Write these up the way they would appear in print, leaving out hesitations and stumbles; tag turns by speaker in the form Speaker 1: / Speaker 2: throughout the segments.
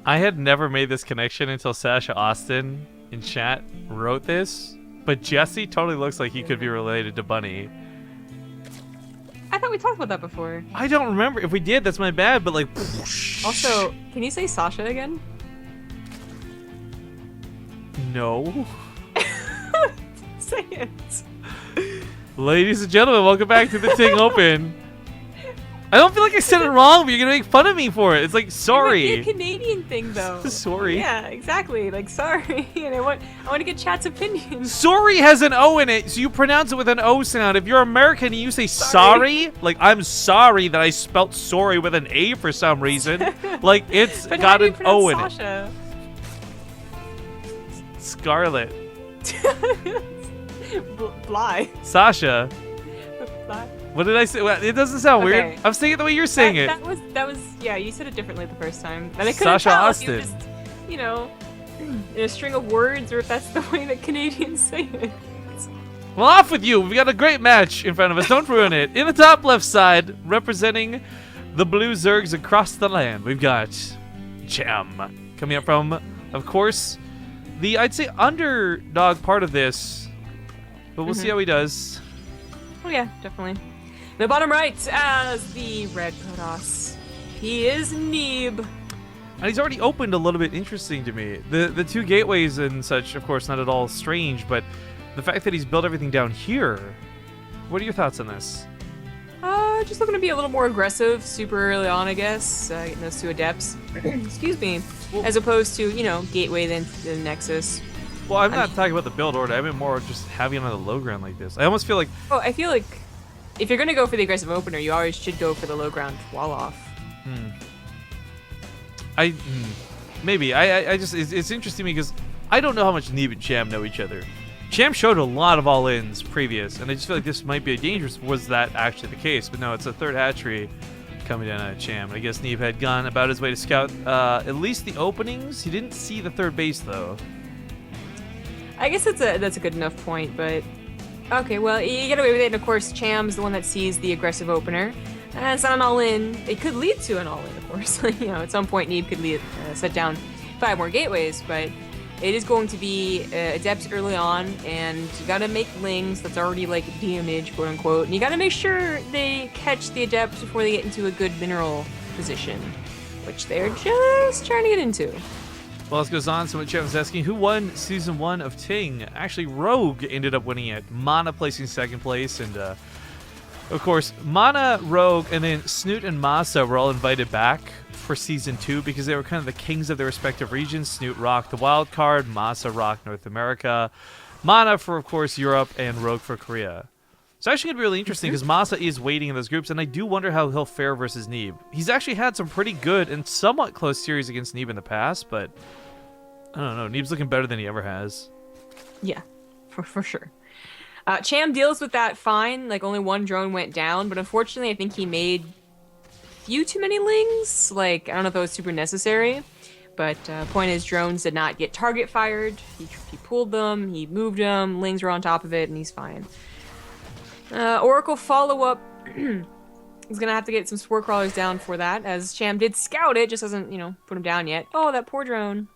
Speaker 1: I had never made this connection until Sasha Austin in chat wrote this, but Jesse totally looks like he could be related to Bunny.
Speaker 2: I thought we talked about that before.
Speaker 1: I don't remember. If we did, that's my bad, but like...
Speaker 2: Also, can you say Sasha again?
Speaker 1: No.
Speaker 2: Say it.
Speaker 1: Ladies and gentlemen, welcome back to the Ting Open. I don't feel like I said it wrong, but you're gonna make fun of me for it. It's like, sorry.
Speaker 2: It might be a Canadian thing, though.
Speaker 1: Sorry.
Speaker 2: Yeah, exactly. Like, sorry. And I want to get chat's opinions.
Speaker 1: Sorry has an O in it, so you pronounce it with an O sound. If you're American and you say sorry, like, I'm sorry that I spelt sorry with an A for some reason. Like, it's
Speaker 2: But
Speaker 1: got
Speaker 2: how do
Speaker 1: an
Speaker 2: you
Speaker 1: O in
Speaker 2: pronounce Sasha?
Speaker 1: it. Scarlet.
Speaker 2: Bly.
Speaker 1: Sasha.
Speaker 2: Bly.
Speaker 1: What did I say? Well, it doesn't sound
Speaker 2: Okay.
Speaker 1: weird. I'm saying it the way you're saying it.
Speaker 2: That was, yeah, you said it differently the first time. And I couldn't
Speaker 1: Sasha
Speaker 2: tell
Speaker 1: Austin.
Speaker 2: if you just, you know, in a string of words, or if that's the way that Canadians say it.
Speaker 1: Well, off with you. We got a great match in front of us. Don't ruin it. In the top left side, representing the Blue Zergs across the land, we've got Cham. Coming up from, of course, the, I'd say, underdog part of this. But we'll see how he does.
Speaker 2: Oh yeah, definitely. The bottom right, as the red Protoss, he is Neeb.
Speaker 1: And he's already opened a little bit interesting to me. The two gateways and such, of course, not at all strange, but the fact that he's built everything down here. What are your thoughts on this?
Speaker 2: Just looking to be a little more aggressive, super early on, I guess. Getting those two adepts. Excuse me. As opposed to, you know, gateway then the Nexus.
Speaker 1: Well, I'm not talking about the build order. I mean more just having it on the low ground like this. I almost feel like...
Speaker 2: Oh, I feel like if you're going to go for the aggressive opener, you always should go for the low ground wall off.
Speaker 1: Maybe. I just... It's interesting because I don't know how much Neeb and Cham know each other. Cham showed a lot of all-ins previous, and I just feel like this might be a dangerous... Was that actually the case? But no, it's a third hatchery coming down at Cham. I guess Neeb had gone about his way to scout at least the openings. He didn't see the third base, though.
Speaker 2: I guess that's a good enough point, but okay, well, you get away with it, and of course, Cham's the one that sees the aggressive opener. It's not an all-in. It could lead to an all-in, of course. You know, at some point, Neeb could set down 5 more gateways, but it is going to be adepts early on, and you gotta make lings that's already like damage, quote unquote, and you gotta make sure they catch the adepts before they get into a good mineral position, which they're just trying to get into.
Speaker 1: Well, this goes on. Someone was asking who won Season 1 of Ting. Actually, Rogue ended up winning it. Mana placing second place. And, of course, Mana, Rogue, and then Snoot and Masa were all invited back for Season 2 because they were kind of the kings of their respective regions. Snoot rocked the wild card. Masa rocked North America. Mana for, of course, Europe. And Rogue for Korea. It's actually going to be really interesting because Masa is waiting in those groups, and I do wonder how he'll fare versus Neeb. He's actually had some pretty good and somewhat close series against Neeb in the past, but I don't know. Neeb's looking better than he ever has.
Speaker 2: Yeah, for sure. Cham deals with that fine. Like, only one drone went down, but unfortunately, I think he made a few too many lings. Like, I don't know if that was super necessary, but point is, drones did not get target fired. He pulled them, he moved them, lings were on top of it, and he's fine. Oracle follow-up is gonna have to get some spore crawlers down for that, as Cham did scout it, just hasn't, you know, put him down yet. Oh, that poor drone.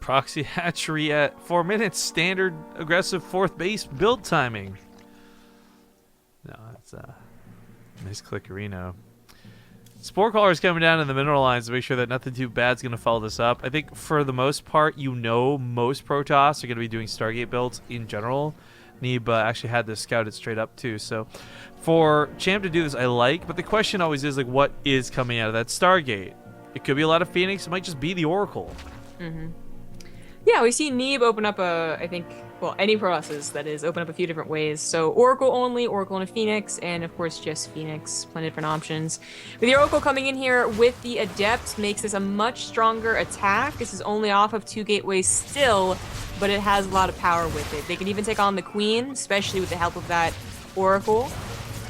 Speaker 1: Proxy hatchery at 4 minutes. Standard aggressive fourth base build timing. No, that's nice clickerino. Spore crawlers coming down in the mineral lines to make sure that nothing too bad's going to follow this up. I think for the most part, you know, most Protoss are going to be doing Stargate builds in general. Neeb actually had this scouted straight up too. So for Cham to do this, I like. But the question always is, like, what is coming out of that Stargate? It could be a lot of Phoenix. It might just be the Oracle.
Speaker 2: Yeah, we see Neeb open up I think, well, any Protosses, that is, open up a few different ways. So Oracle only, Oracle and a Phoenix, and of course just Phoenix. Plenty of different options. With the Oracle coming in here with the Adept makes this a much stronger attack. This is only off of 2 gateways still, but it has a lot of power with it. They can even take on the Queen, especially with the help of that Oracle.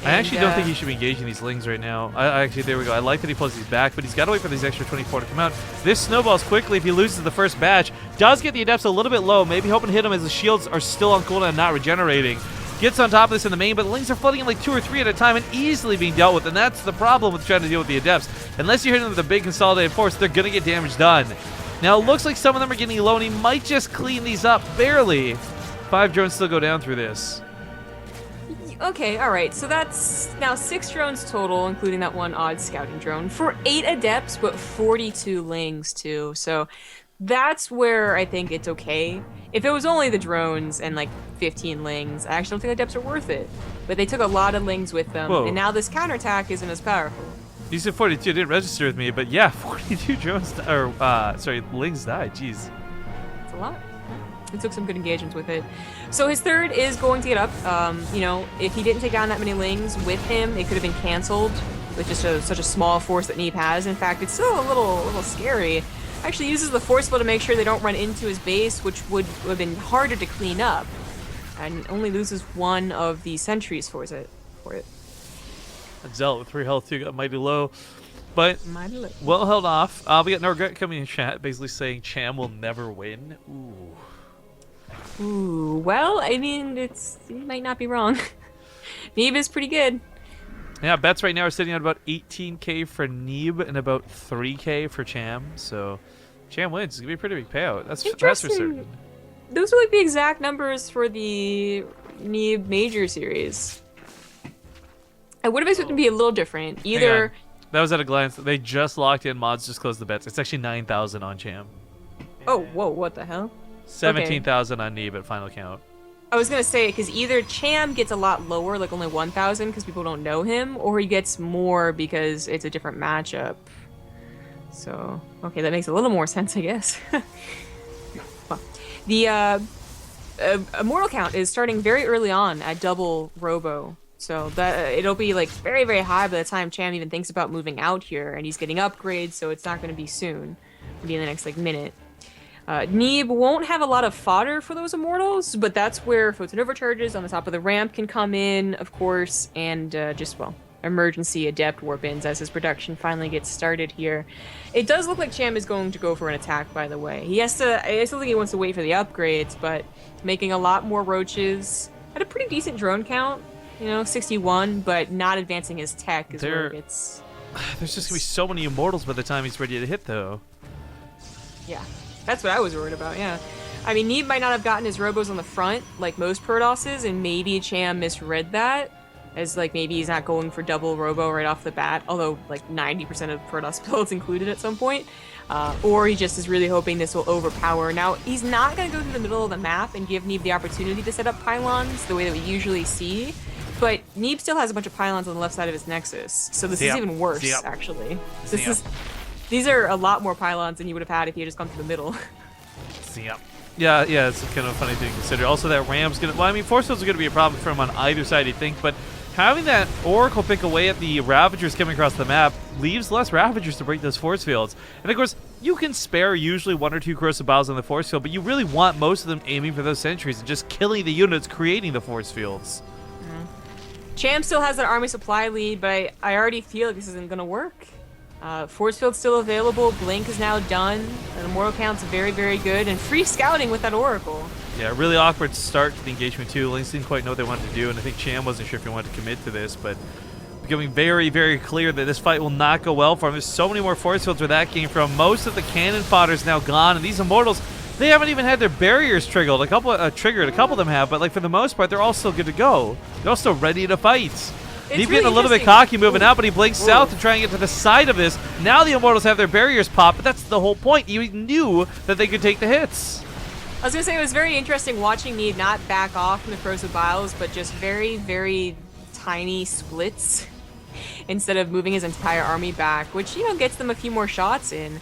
Speaker 1: I actually don't think he should be engaging these lings right now. Actually, there we go. I like that he pulls these back, but he's got to wait for these extra 24 to come out. This snowballs quickly if he loses the first batch. Does get the Adepts a little bit low, maybe hoping to hit him as the shields are still on cooldown, not regenerating. Gets on top of this in the main, but the Lings are flooding in like 2 or 3 at a time and easily being dealt with, and that's the problem with trying to deal with the Adepts. Unless you're hitting them with a big consolidated force, they're going to get damage done. Now, it looks like some of them are getting low, and he might just clean these up, barely. 5 drones still go down through this.
Speaker 2: Okay, alright, so that's now 6 drones total, including that one odd scouting drone, for 8 Adepts, but 42 Lings, too. So that's where I think it's okay. If it was only the drones and like 15 Lings, I actually don't think Adepts are worth it. But they took a lot of Lings with them,
Speaker 1: Whoa.
Speaker 2: and now this counterattack isn't as powerful.
Speaker 1: You said 42, it didn't register with me, but yeah, 42 drones, Lings died, jeez.
Speaker 2: That's a lot. He took some good engagements with it. So his third is going to get up. You know, if he didn't take down that many Lings with him, it could have been canceled with just such a small force that Neeb has. In fact, it's still a little scary. Actually uses the force field to make sure they don't run into his base, which would have been harder to clean up. And only loses 1 of the sentries for it.
Speaker 1: Zealot with 3 health too, got mighty low. But
Speaker 2: Mighty low.
Speaker 1: well held off. We got Norgret coming in chat, basically saying Cham will never win.
Speaker 2: Ooh, well, I mean, you might not be wrong. Neeb is pretty good.
Speaker 1: Yeah, bets right now are sitting at about 18k for Neeb and about 3k for Cham. So Cham wins. It's gonna be a pretty big payout. That's for certain.
Speaker 2: Those are like the exact numbers for the Neeb Major Series. I would have expected to be a little different. Either
Speaker 1: that was at a glance. They just locked in mods, just closed the bets. It's actually 9,000 on Cham.
Speaker 2: oh, whoa, what the hell?
Speaker 1: 17,000 on Neeb at final count.
Speaker 2: I was gonna say, because either Cham gets a lot lower, like only 1,000 because people don't know him, or he gets more because it's a different matchup. So, okay, that makes a little more sense, I guess. Well, the immortal count is starting very early on at double Robo. So that it'll be like very, very high by the time Cham even thinks about moving out here, and he's getting upgrades, so it's not going to be soon. It'll be in the next like minute. Neeb won't have a lot of fodder for those immortals, but that's where Photon Overcharges on the top of the ramp can come in, of course, and just, well, emergency adept warp-ins as his production finally gets started here. It does look like Cham is going to go for an attack, by the way. I still think he wants to wait for the upgrades, but making a lot more roaches at a pretty decent drone count, you know, 61, but not advancing his tech is where it gets...
Speaker 1: There's just going to be so many immortals by the time he's ready to hit, though.
Speaker 2: Yeah. That's what I was worried about, yeah. I mean, Neeb might not have gotten his robos on the front, like most Prodosses, and maybe Cham misread that, as, like, maybe he's not going for double robo right off the bat, although, like, 90% of Protoss builds included at some point. Or he just is really hoping this will overpower. Now, he's not going to go through the middle of the map and give Neeb the opportunity to set up pylons the way that we usually see, but Neeb still has a bunch of pylons on the left side of his Nexus, so this is even worse, actually. These are a lot more pylons than you would have had if you had just gone through the middle.
Speaker 1: Yeah, it's kind of a funny thing to consider. Also, that Ram's gonna... Well, I mean, force fields are gonna be a problem for him on either side, you think, but having that Oracle pick away at the Ravagers coming across the map leaves less Ravagers to break those force fields. And of course, you can spare usually 1 or 2 corrosive biles on the force field, but you really want most of them aiming for those sentries and just killing the units creating the force fields.
Speaker 2: Cham still has that army supply lead, but I already feel like this isn't gonna work. Force field's still available, Blink is now done, the Immortal count's very, very good, and free scouting with that Oracle.
Speaker 1: Yeah, really awkward start to the engagement too. Lynx didn't quite know what they wanted to do, and I think Cham wasn't sure if he wanted to commit to this, but becoming very, very clear that this fight will not go well for him. There's so many more force fields where that came from. Most of the cannon fodder is now gone, and these Immortals, they haven't even had their barriers triggered. A couple of them have, but like for the most part, they're all still good to go. They're all still ready to fight. He's getting a little bit cocky moving out, but he blinks south to try and get to the side of this. Now the Immortals have their barriers popped, but that's the whole point. You knew that they could take the hits.
Speaker 2: I was going to say, it was very interesting watching Neeb not back off from the corrosive biles, but just very, very tiny splits instead of moving his entire army back, which, you know, gets them a few more shots in.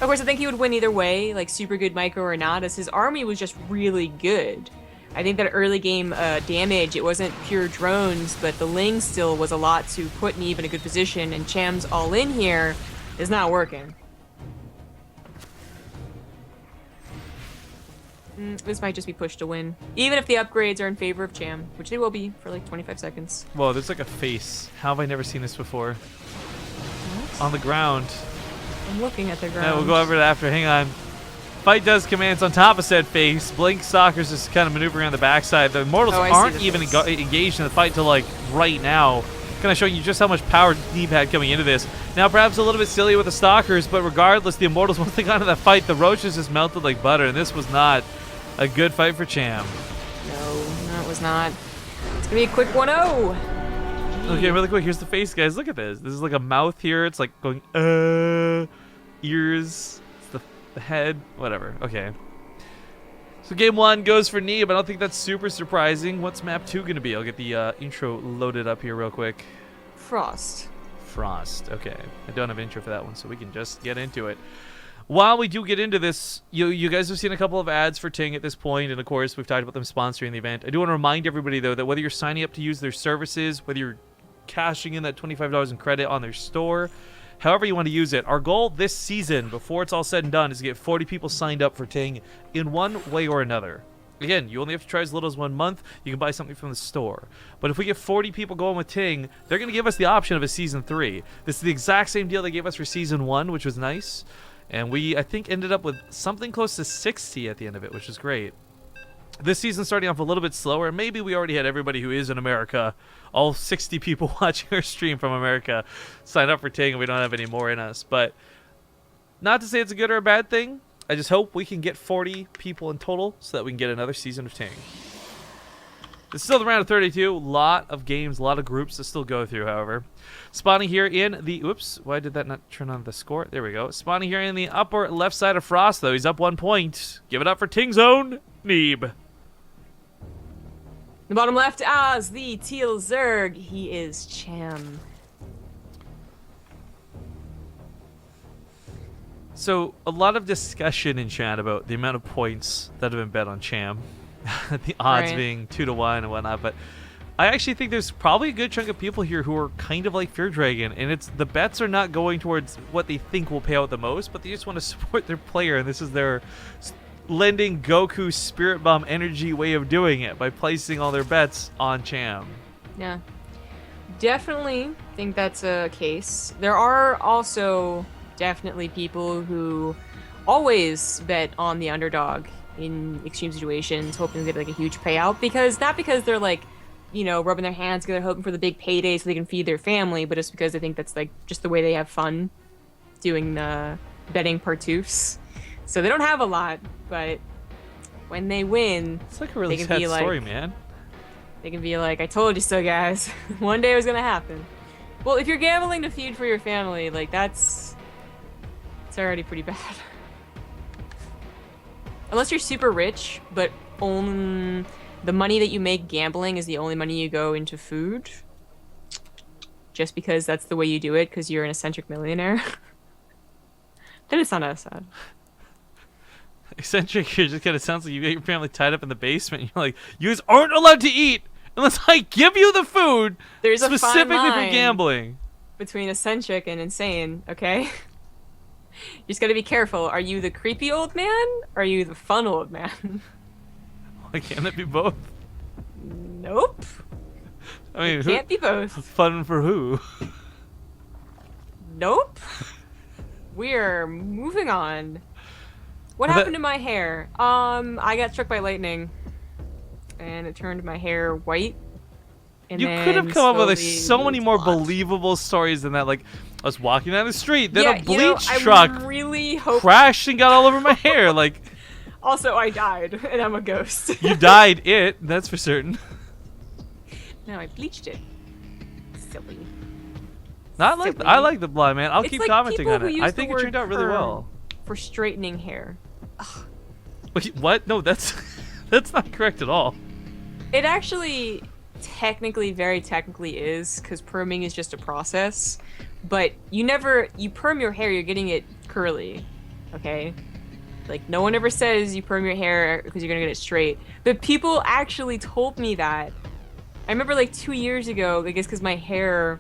Speaker 2: Of course, I think he would win either way, like super good micro or not, as his army was just really good. I think that early game damage, it wasn't pure drones, but the Ling still was a lot to put Neeb in a good position, and Cham's all in here is not working. This might just be pushed to win. Even if the upgrades are in favor of Cham, which they will be for like 25 seconds.
Speaker 1: Whoa, there's like a face. How have I never seen this before? What? On the ground.
Speaker 2: I'm looking at the ground.
Speaker 1: Yeah, we'll go over it after. Hang on. Fight does commence on top of said face. Blink Stalker's just kind of maneuvering on the backside. The Immortals aren't even engaged in the fight till like right now. Kind of showing you just how much power Neeb had coming into this. Now perhaps a little bit silly with the Stalkers, but regardless, the Immortals, once they got into that fight, the Roaches just melted like butter, and this was not a good fight for Cham.
Speaker 2: No, it was not. It's going to be a quick 1-0.
Speaker 1: Okay, really quick, here's the face, guys. Look at this. This is like a mouth here. It's like going, ears. It's the head. Whatever. Okay. So game 1 goes for Neeb. I don't think that's super surprising. What's map 2 going to be? I'll get the intro loaded up here real quick.
Speaker 2: Frost.
Speaker 1: Frost. Okay. I don't have an intro for that one, so we can just get into it. While we do get into this, you guys have seen a couple of ads for Ting at this point, and of course, we've talked about them sponsoring the event. I do want to remind everybody, though, that whether you're signing up to use their services, whether you're cashing in that $25 in credit on their store, however you want to use it, our goal this season, before it's all said and done, is to get 40 people signed up for Ting in one way or another. Again, you only have to try as little as 1 month. You can buy something from the store. But if we get 40 people going with Ting, they're going to give us the option of a Season 3. This is the exact same deal they gave us for Season 1, which was nice. And we, I think, ended up with something close to 60 at the end of it, which is great. This season starting off a little bit slower. Maybe we already had everybody who is in America, all 60 people watching our stream from America, sign up for Ting, and we don't have any more in us. But not to say it's a good or a bad thing. I just hope we can get 40 people in total so that we can get another season of Ting. It's still the round of 32. A lot of games, a lot of groups to still go through, however. Spawning here in the... Oops, why did that not turn on the score? There we go. Spawning here in the upper left side of Frost, though. He's up 1 point. Give it up for Ting Zone, Neeb.
Speaker 2: The bottom left as the Teal Zerg. He is Cham.
Speaker 1: So, a lot of discussion in chat about the amount of points that have been bet on Cham. The odds being 2 to 1 and whatnot, but I actually think there's probably a good chunk of people here who are kind of like Fear Dragon, and it's the bets are not going towards what they think will pay out the most, but they just want to support their player, and this is their lending Goku Spirit Bomb energy way of doing it by placing all their bets on Cham.
Speaker 2: Yeah, definitely think that's a case. There are also definitely people who always bet on the underdog in extreme situations, hoping to get like a huge payout, because not because they're like, you know, rubbing their hands together hoping for the big payday so they can feed their family, but it's because they think that's like just the way they have fun doing the betting partoofs. So they don't have a lot, but when they win,
Speaker 1: it's like a really sad story, man.
Speaker 2: They can be like, I told you so, guys. One day it was gonna happen. Well, if you're gambling to feed for your family, like it's already pretty bad. Unless you're super rich, but the money that you make gambling is the only money you go into food. Just because that's the way you do it, because you're an eccentric millionaire. Then it's not as sad.
Speaker 1: Eccentric here just kind of sounds like you got your family tied up in the basement. You're like, you guys aren't allowed to eat unless I give you the food.
Speaker 2: There's
Speaker 1: specifically
Speaker 2: a fine line
Speaker 1: for gambling
Speaker 2: between eccentric and insane, okay? You just gotta be careful. Are you the creepy old man? Or are you the fun old man?
Speaker 1: Why can't it be both?
Speaker 2: Nope.
Speaker 1: I mean,
Speaker 2: it can't be both.
Speaker 1: Fun for who?
Speaker 2: Nope. We're moving on. What happened to my hair? I got struck by lightning, and it turned my hair white. And
Speaker 1: you could have come up with so many more believable stories than that. Like, I was walking down the street, then a bleach truck
Speaker 2: really
Speaker 1: crashed and got all over my hair. Like,
Speaker 2: also, I died, and I'm a ghost.
Speaker 1: You died that's for certain.
Speaker 2: No, I bleached it. Silly.
Speaker 1: I like the blind man. I'll keep
Speaker 2: like
Speaker 1: commenting on it. I think it
Speaker 2: word
Speaker 1: turned out really well.
Speaker 2: For straightening hair. Ugh.
Speaker 1: Wait, what? No, that's not correct at all.
Speaker 2: It actually very technically is, because perming is just a process. But you perm your hair, you're getting it curly. Okay? Like, no one ever says you perm your hair because you're gonna get it straight. But people actually told me that. I remember like 2 years ago, I guess because my hair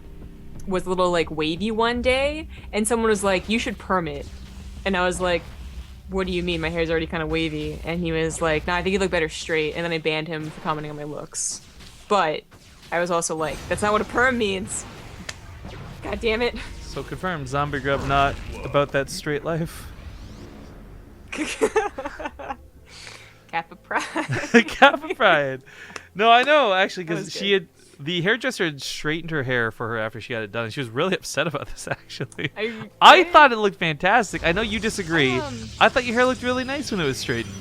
Speaker 2: was a little like wavy one day, and someone was like, you should perm it. And I was like, what do you mean? My hair's already kind of wavy. And he was like, nah, I think you look better straight. And then I banned him for commenting on my looks. But I was also like, that's not what a perm means. God damn it.
Speaker 1: So confirmed, Zombie Grub not about that straight life.
Speaker 2: Kappa Pride.
Speaker 1: Kappa Pride. No, I know actually
Speaker 2: That
Speaker 1: because
Speaker 2: was
Speaker 1: she had the hairdresser had straightened her hair for her after she got it done. And she was really upset about this actually. I thought it looked fantastic. I know you disagree. I thought your hair looked really nice when it was straightened.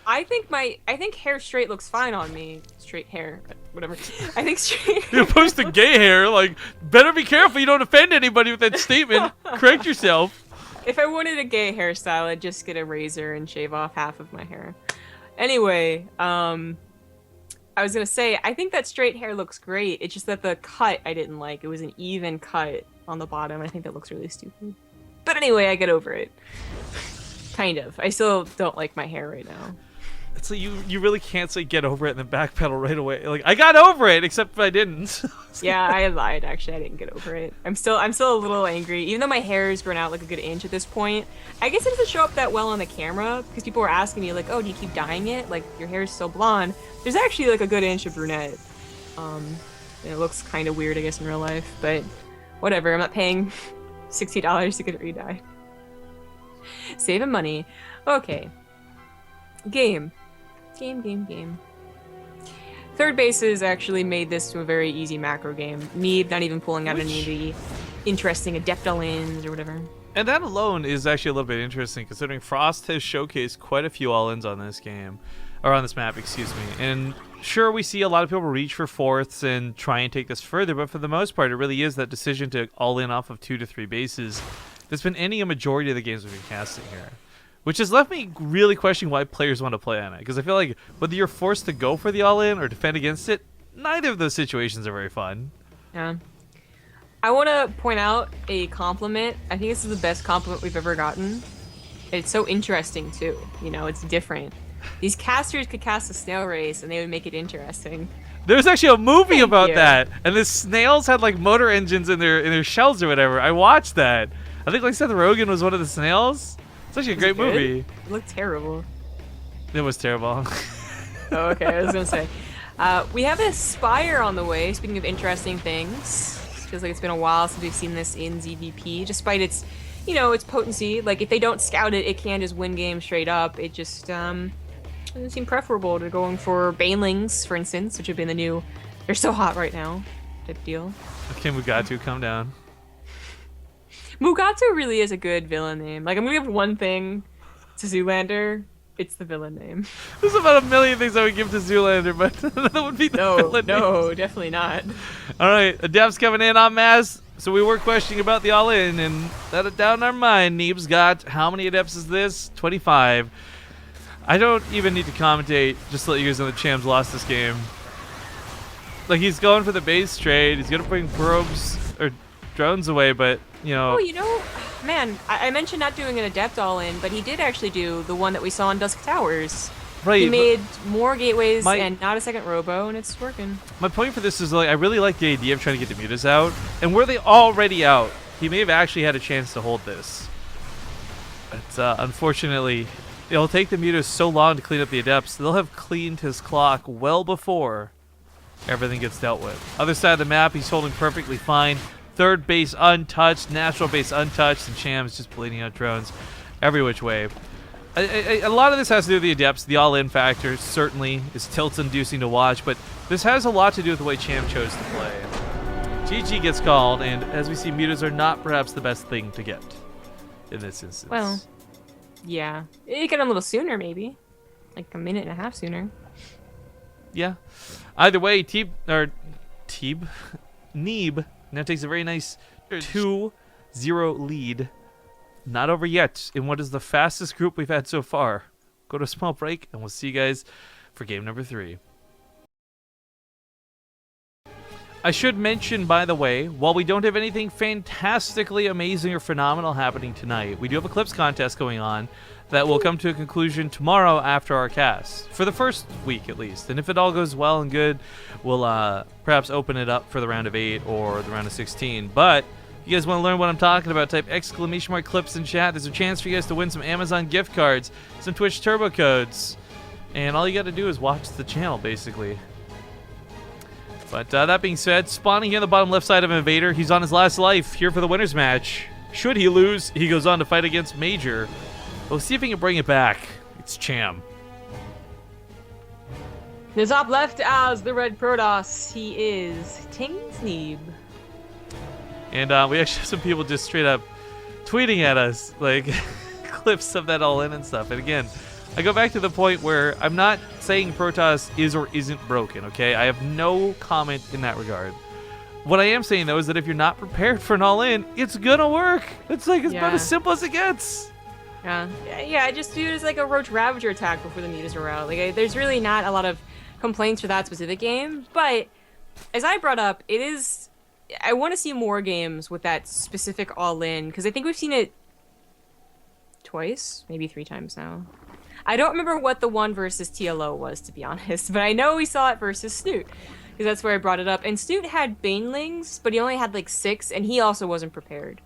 Speaker 2: I think hair straight looks fine on me. Straight hair, whatever. I think straight.
Speaker 1: You're opposed to gay hair. Like, better be careful you don't offend anybody with that statement. Correct yourself.
Speaker 2: If I wanted a gay hairstyle, I'd just get a razor and shave off half of my hair. Anyway, I was gonna say, I think that straight hair looks great. It's just that the cut I didn't like. It was an even cut on the bottom. I think that looks really stupid. But anyway, I get over it. Kind of. I still don't like my hair right now.
Speaker 1: It's like you really can't say get over it and then backpedal right away. Like, I got over it, except I didn't.
Speaker 2: Yeah, I lied. Actually, I didn't get over it. I'm still a little angry, even though my hair has grown out like a good inch at this point. I guess it doesn't show up that well on the camera because people were asking me like, "Oh, do you keep dyeing it? Like your hair is so blonde." There's actually like a good inch of brunette. And it looks kind of weird, I guess, in real life, but whatever. I'm not paying $60 to get it re-dyed. Saving money. Okay. Game. Third bases actually made this to a very easy macro game. Neeb not even pulling out any of the interesting adept all-ins or whatever.
Speaker 1: And that alone is actually a little bit interesting, considering Frost has showcased quite a few all-ins on this game, or on this map, excuse me. And sure, we see a lot of people reach for fourths and try and take this further, but for the most part, it really is that decision to all-in off of 2 to 3 bases that's been ending a majority of the games we've been casting here. Which has left me really questioning why players want to play on it. Because I feel like whether you're forced to go for the all-in or defend against it, neither of those situations are very fun.
Speaker 2: Yeah. I want to point out a compliment. I think this is the best compliment we've ever gotten. It's so interesting, too. You know, it's different. These casters could cast a snail race, and they would make it interesting.
Speaker 1: There's actually a movie
Speaker 2: Thank
Speaker 1: about
Speaker 2: you.
Speaker 1: that. And the snails had, like, motor engines in their shells or whatever. I watched that. I think, like, Seth Rogen was one of the snails. It's actually a great movie.
Speaker 2: It looked terrible.
Speaker 1: It was terrible.
Speaker 2: Oh, okay, I was gonna say. We have a Spire on the way, speaking of interesting things. Feels like it's been a while since we've seen this in ZvP, despite its, you know, its potency. Like, if they don't scout it, it can just win games straight up. It just, doesn't seem preferable to going for Banelings, for instance, which have been the new, they're so hot right now, type deal.
Speaker 1: Okay, Mugatu, calm down.
Speaker 2: Mugatu really is a good villain name. Like, I'm gonna give one thing to Zoolander. It's the villain name.
Speaker 1: There's about a million things I would give to Zoolander, but that would be the villain name.
Speaker 2: No, definitely not.
Speaker 1: All right, Adepts coming in en masse. So we were questioning about the all-in, and that it down in our mind. Neeb's got, how many Adepts is this? 25. I don't even need to commentate, just to let you guys know that Cham's lost this game. Like, he's going for the base trade. He's gonna bring probes or drones away, but you know.
Speaker 2: Oh, you know, man, I mentioned not doing an Adept all-in, but he did actually do the one that we saw in Dusk Towers.
Speaker 1: Right.
Speaker 2: He made more gateways and not a second robo, and it's working. My
Speaker 1: point for this is, like, I really like the idea of trying to get the mutas out, and were they already out, he may have actually had a chance to hold this. But unfortunately, it'll take the mutas so long to clean up the Adepts. They'll have cleaned his clock well before everything gets dealt with. Other side of the map, he's holding perfectly fine. Third base untouched, natural base untouched, and Cham's just bleeding out drones every which way. A lot of this has to do with the Adepts. The all-in factor certainly is tilt-inducing to watch, but this has a lot to do with the way Cham chose to play. GG gets called, and as we see, mutas are not perhaps the best thing to get in this instance.
Speaker 2: Well, yeah. You get them a little sooner, maybe. Like a minute and a half sooner.
Speaker 1: Yeah. Either way, Neeb now takes a very nice 2-0 lead. Not over yet in what is the fastest group we've had so far. Go to a small break, and we'll see you guys for game number 3. I should mention, by the way, while we don't have anything fantastically amazing or phenomenal happening tonight, we do have a clips contest going on that will come to a conclusion tomorrow after our cast, for the first week at least. And if it all goes well and good, we'll perhaps open it up for the round of 8 or the round of 16. But if you guys want to learn what I'm talking about, type ! clips in chat. There's a chance for you guys to win some Amazon gift cards, some Twitch turbo codes, and all you got to do is watch the channel, basically. But that being said, spawning here on the bottom left side of Invader, he's on his last life here for the winner's match. Should he lose, he goes on to fight against Major. We'll see if he can bring it back. It's Cham.
Speaker 2: The top left as the red Protoss, he is TING's Neeb.
Speaker 1: And we actually have some people just straight up tweeting at us, like, clips of that all-in and stuff. And again, I go back to the point where I'm not saying Protoss is or isn't broken, okay? I have no comment in that regard. What I am saying, though, is that if you're not prepared for an all-in, it's gonna work. It's like, it's about as simple as it gets.
Speaker 2: Yeah, I just view it as like a Roach Ravager attack before the meters are out. Like, there's really not a lot of complaints for that specific game, but as I brought up, it is... I want to see more games with that specific all-in, because I think we've seen it twice, maybe 3 times now. I don't remember what the one versus TLO was, to be honest, but I know we saw it versus Snoot, because that's where I brought it up. And Snoot had Banelings, but he only had like 6, and he also wasn't prepared.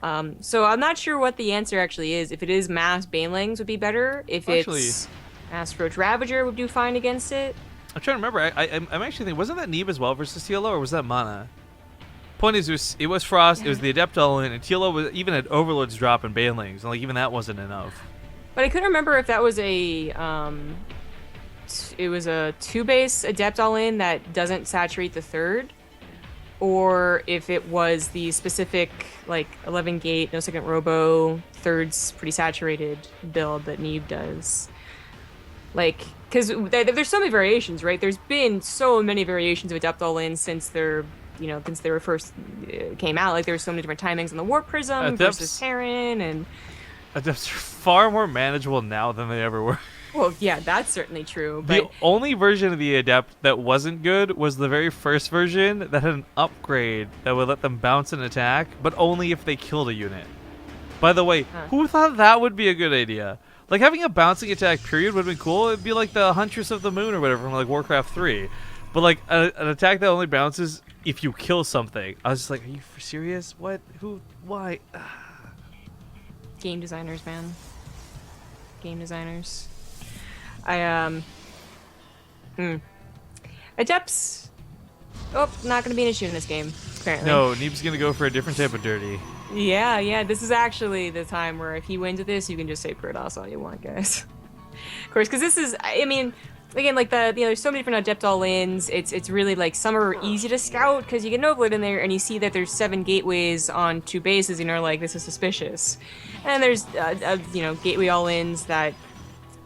Speaker 2: So I'm not sure what the answer actually is. If it is mass Banelings would be better. If it's mass Roach Ravager would do fine against it. I'm
Speaker 1: trying to remember. I'm actually thinking, wasn't that Neeb as well versus TLO, or was that Mana? Point is, it was Frost, it was the Adept all-in, and TLO was even at Overlord's drop and Banelings, and like even that wasn't enough.
Speaker 2: But I couldn't remember if that was a it was a 2-base Adept all-in that doesn't saturate the 3rd, or if it was the specific like 11 gate, no second robo, 3rd's pretty saturated build that Neeb does. Like, because there's so many variations, right? There's been so many variations of Adept all-in since they're since they were first came out. Like, there were so many different timings on the Warp Prism versus Terran, and
Speaker 1: Adepts are far more manageable now than they ever were.
Speaker 2: Well, yeah, that's certainly true. But
Speaker 1: the only version of the Adept that wasn't good was the very first version that had an upgrade that would let them bounce an attack, but only if they killed a unit. By the way, who thought that would be a good idea? Like, having a bouncing attack period would have been cool. It'd be like the Huntress of the Moon or whatever from like Warcraft 3. But like an attack that only bounces if you kill something. I was just like, are you serious? What? Who? Why?
Speaker 2: Game designers, man. Game designers. Adepts. Oh, not gonna be an issue in this game, apparently.
Speaker 1: No, Neeb's gonna go for a different type of dirty.
Speaker 2: Yeah, this is actually the time where if he wins at this, you can just say Protoss all you want, guys. Of course, because this is, I mean, again, like there's so many different Adept all-ins. It's really like some are easy to scout because you get an Overlord in there and you see that there's 7 gateways on 2 bases, and you're like, this is suspicious. And there's gateway all-ins that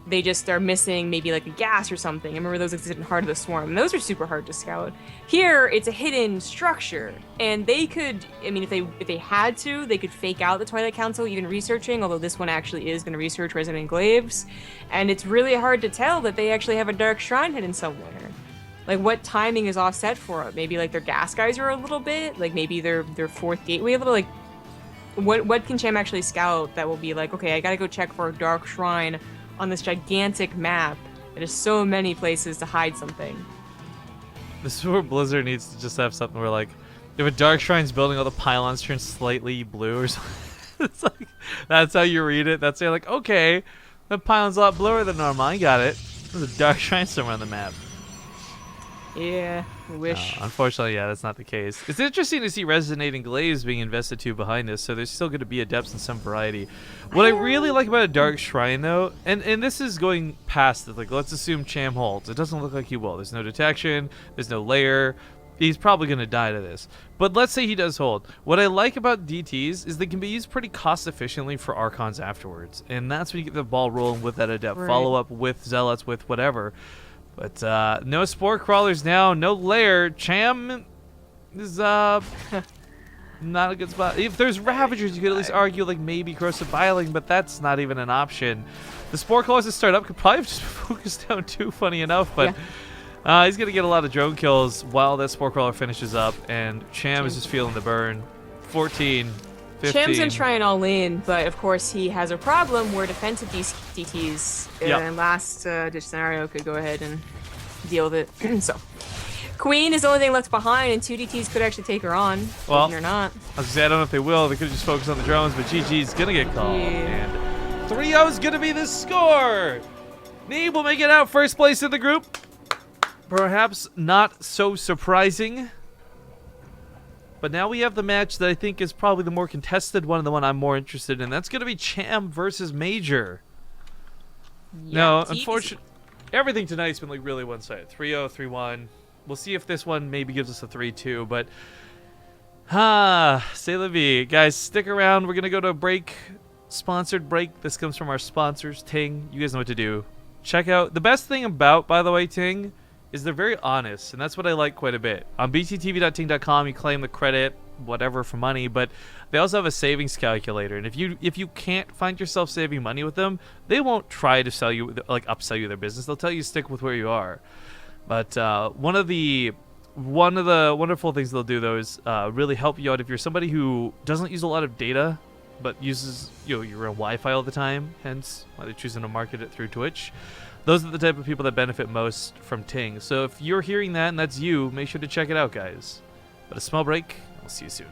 Speaker 2: they just are missing maybe like a gas or something. I remember those existed in Heart of the Swarm, and those are super hard to scout. Here, it's a hidden structure, and they could, I mean, if they had to, they could fake out the Twilight Council even researching, although this one actually is going to research Resident Enclaves, and it's really hard to tell that they actually have a Dark Shrine hidden somewhere. Like, what timing is offset for it? Maybe like their gas guys are a little bit, like maybe their 4th gateway a little, like what can Cham actually scout that will be like, okay, I gotta go check for a Dark Shrine on this gigantic map. There's so many places to hide something.
Speaker 1: This is where Blizzard needs to just have something where, like, if a Dark Shrine's building, all the pylons turn slightly blue or something. It's like, that's how you read it. That's how you're like, okay, the pylon's a lot bluer than normal. I got it. There's a Dark Shrine somewhere on the map.
Speaker 2: Yeah, I wish.
Speaker 1: Unfortunately, yeah, that's not the case. It's interesting to see Resonating Glaives being invested to behind this, so there's still going to be Adepts in some variety. What I really like about a Dark Shrine, though, and this is going past it, like, let's assume Cham holds. It doesn't look like he will. There's no detection. There's no layer. He's probably going to die to this. But let's say he does hold. What I like about DTs is they can be used pretty cost efficiently for Archons afterwards, and that's when you get the ball rolling with that Adept.
Speaker 2: Right. Follow
Speaker 1: up with Zealots, with whatever. But no Spore Crawlers now, no layer. Cham is not a good spot. If there's Ravagers, you could at least argue like maybe Corrosive Biling, but that's not even an option. The Spore Crawlers to start up could probably just focus down too, funny enough, but he's going to get a lot of drone kills while that Spore Crawler finishes up, and Cham is just feeling the burn. 14, 15.
Speaker 2: Cham's gonna try an all-in, but of course he has a problem where defensive DTs in last ditch scenario could go ahead and deal with it. So, Queen is the only thing left behind, and 2 DTs could actually take her on, or not.
Speaker 1: I was gonna say, I don't know if they will. They could just focus on the drones, but GG's gonna get called. And 3-0 is gonna be the score. Neeb will make it out first place in the group. Perhaps not so surprising. But now we have the match that I think is probably the more contested one and the one I'm more interested in. That's going to be Cham versus Major.
Speaker 2: Yeah,
Speaker 1: No, unfortunately, everything tonight's been like really one-sided. 3-0, 3-1. We'll see if this one maybe gives us a 3-2, but c'est la vie. Guys, stick around. We're going to go to a break, sponsored break. This comes from our sponsors, Ting. You guys know what to do. Check out, the best thing about, by the way, Ting, is they're very honest, and that's what I like quite a bit. On btv.ting.com, you claim the credit, whatever, for money, but they also have a savings calculator, and if you can't find yourself saving money with them, they won't try to sell you, like, upsell you their business. They'll tell you to stick with where you are. But one of the wonderful things they'll do, though, is really help you out if you're somebody who doesn't use a lot of data, but uses, you know, you're on Wi-Fi all the time, hence why they're choosing to market it through Twitch. Those are the type of people that benefit most from Ting. So if you're hearing that and that's you, make sure to check it out, guys. But a small break, we'll see you soon.